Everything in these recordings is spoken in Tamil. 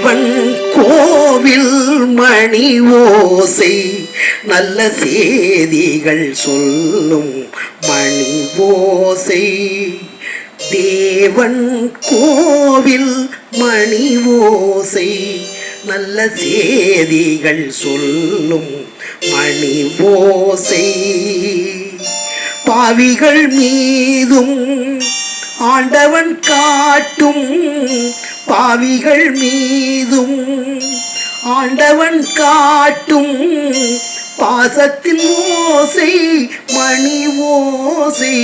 தேவன் கோவில் மணி ஓசை நல்ல செய்திகள் சொல்லும் மணி ஓசை. தேவன் கோவில் மணி ஓசை நல்ல செய்திகள் சொல்லும் மணி ஓசை. பாவிகள் மீதும் ஆண்டவன் காட்டும், பாவிகள் மீதும் ஆண்டவன் காட்டும் பாசத்தின் ஓசை மணி ஓசை.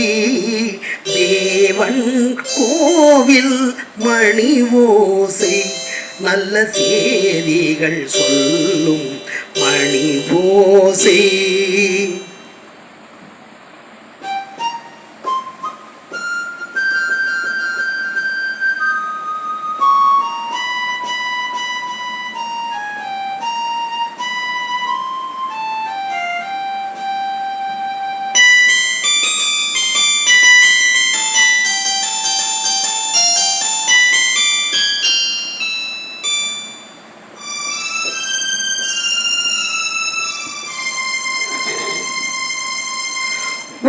தேவன் கோவில் மணி ஓசை நல்ல செய்திகள் சொல்லும் மணி ஓசை.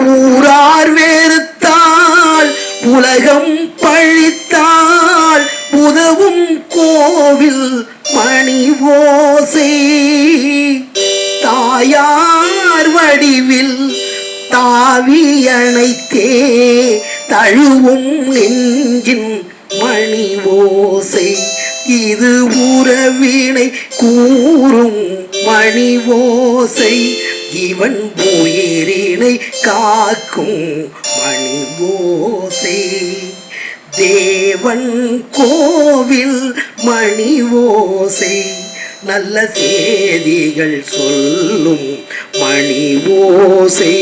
ஊரார் வெறுத்தால் உலகம் பழித்தால் உதவும் கோவில் மணி ஓசை. தாயார் வடிவில் தாவி அணைத்தே தழுவும் நெஞ்சின் மணி ஓசை. இது உறவினை கூறும் மணி ஓசை. இவன் உயிரினை காக்கும் மணி ஓசை. தேவன் கோவில் மணி ஓசை நல்ல செய்திகள் சொல்லும் மணி ஓசை.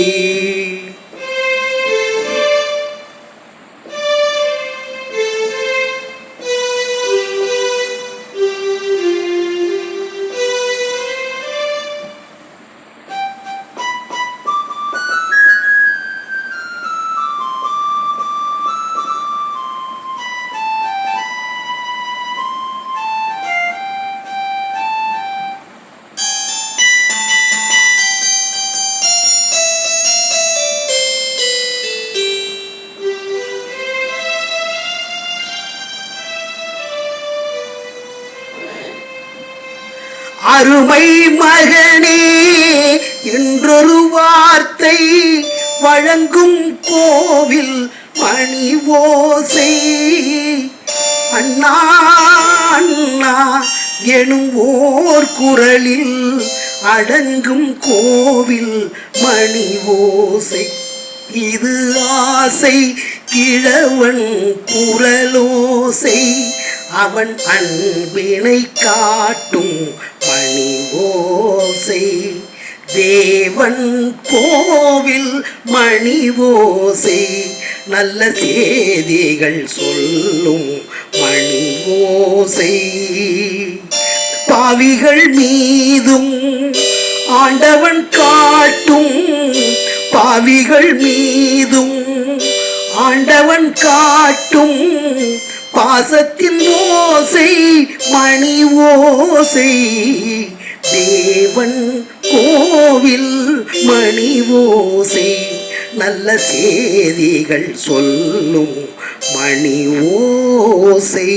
அருமை மகனே என்றொரு வார்த்தை வழங்கும் கோவில் மணி ஓசை. அண்ணா அண்ணா எனும் ஓர் குரலில் அடங்கும் கோவில் மணி ஓசை. இது ஆசை கிழவன் குரலோசை. அவன் அன்பினை காட்டும் மணி ஓசை. தேவன் கோவில் மணி ஓசை நல்ல செய்திகள் சொல்லும் மணி ஓசை. பாவிகள் மீதும் ஆண்டவன் காட்டும், பாவிகள் மீதும் ஆண்டவன் காட்டும் பாசத்தின் ஓசை மணி ஓசை. தேவன் கோவில் மணி ஓசை நல்ல செய்திகள் சொல்லும் மணி ஓசை.